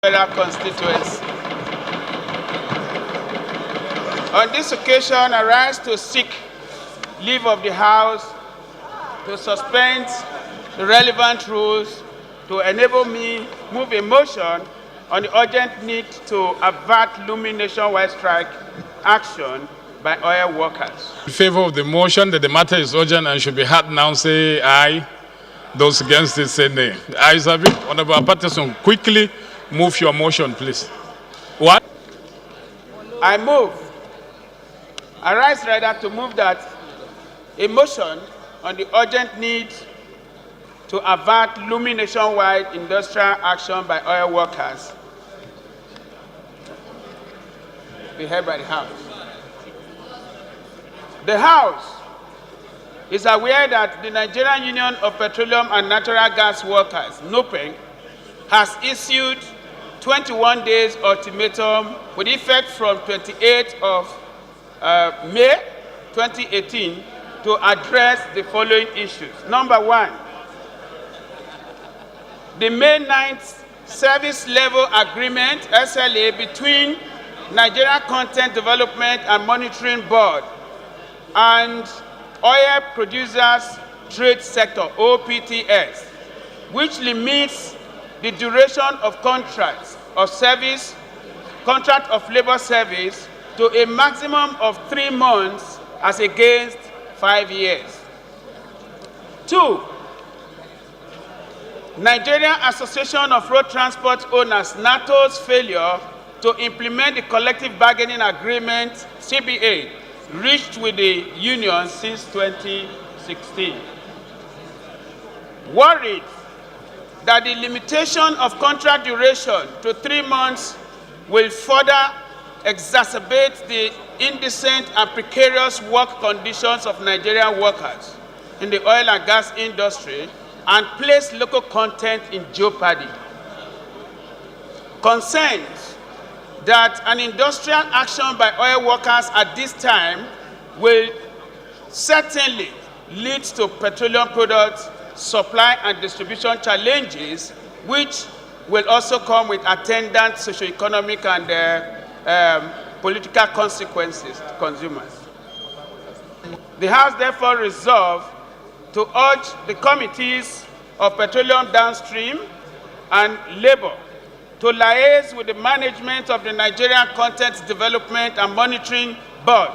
federal constituency. On this occasion, I rise to seek leave of the House to suspend the relevant rules to enable me move a motion on the urgent need to avert looming nationwide strike action by oil workers. In favor of the motion that the matter is urgent and should be heard now, say aye. Those against it, say nay. The ayes have it. Honorable Akpatason, quickly move your motion, please. What? I rise rather to move that a motion on the urgent need to avert looming nationwide industrial action by oil workers be held by the House. The House is aware that the Nigerian Union of Petroleum and Natural Gas Workers, NUPENG, has issued 21 days ultimatum with effect from 28th of May 2018 to address the following issues. Number one, the May 9th Service Level Agreement, SLA, between Nigeria Content Development and Monitoring Board and Oil Producers Trade Sector, OPTS, which limits the duration of contracts of service, contract of labor service, to a maximum of 3 months as against 5 years. 2, Nigerian Association of Road Transport Owners, NATO's failure to implement the collective bargaining agreement, CBA, reached with the union since 2016. Worried that the limitation of contract duration to 3 months will further exacerbate the indecent and precarious work conditions of Nigerian workers in the oil and gas industry and place local content in jeopardy. Concerned that an industrial action by oil workers at this time will certainly lead to petroleum products supply and distribution challenges, which will also come with attendant socio-economic and political consequences to consumers. The House therefore resolved to urge the committees of petroleum downstream and labor to liaise with the management of the Nigerian Content Development and Monitoring Board,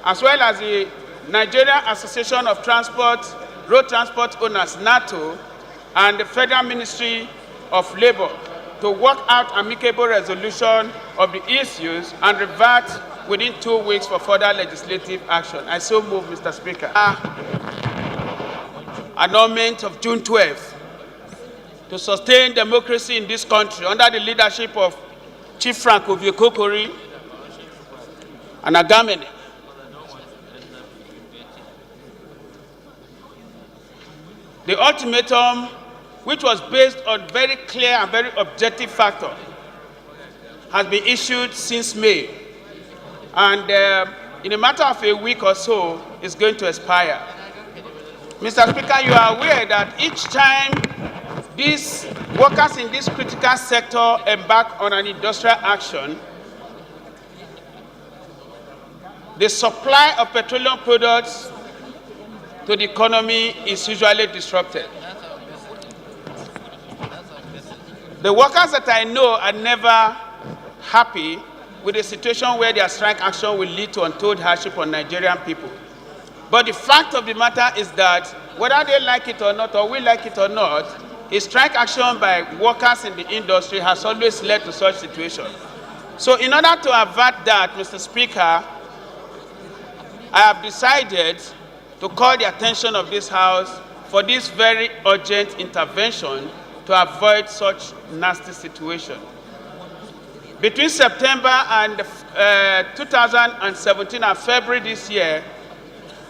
as well as the Nigerian Association of Road Transport Owners, NATO, and the Federal Ministry of Labor to work out amicable resolution of the issues and revert within 2 weeks for further legislative action. I so move, Mr. Speaker. Annulment of June 12th to sustain democracy in this country under the leadership of Chief Frank Obiekokori and Agamene. The ultimatum, which was based on very clear and very objective factors, has been issued since May, and in a matter of a week or so, is going to expire. Mr. Speaker, you are aware that each time these workers in this critical sector embark on an industrial action, the supply of petroleum products to the economy is usually disrupted. The workers that I know are never happy with a situation where their strike action will lead to untold hardship on Nigerian people. But the fact of the matter is that whether they like it or not, or we like it or not, a strike action by workers in the industry has always led to such situations. So in order to avert that, Mr. Speaker, I have decided to call the attention of this House for this very urgent intervention to avoid such nasty situation. Between September and 2017 and February this year,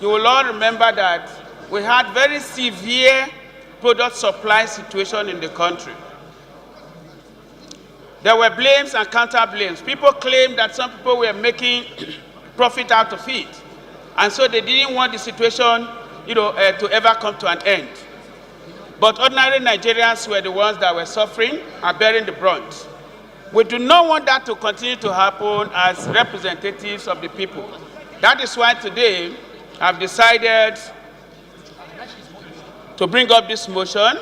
you will all remember that we had very severe product supply situation in the country. There were blames and counter-blames. People claimed that some people were making profit out of it, and so they didn't want the situation, to ever come to an end. but ordinary Nigerians were the ones that were suffering and bearing the brunt. We do not want that to continue to happen as representatives of the people. That is why today I've decided to bring up this motion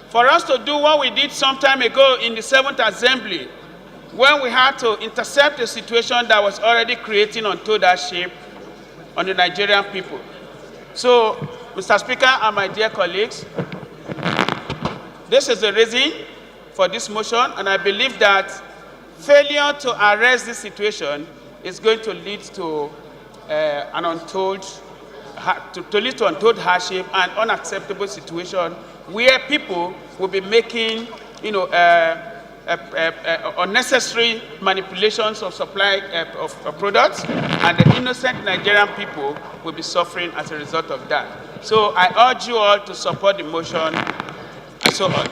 for us to do what we did some time ago in the 7th Assembly, when we had to intercept a situation that was already creating untold hardship on the Nigerian people. So, Mr. Speaker and my dear colleagues, this is the reason for this motion, and I believe that failure to arrest this situation is going to lead to untold hardship and unacceptable situation where people will be making, unnecessary manipulations of supply of products, and the innocent Nigerian people will be suffering as a result of that. So I urge you all to support the motion and so on.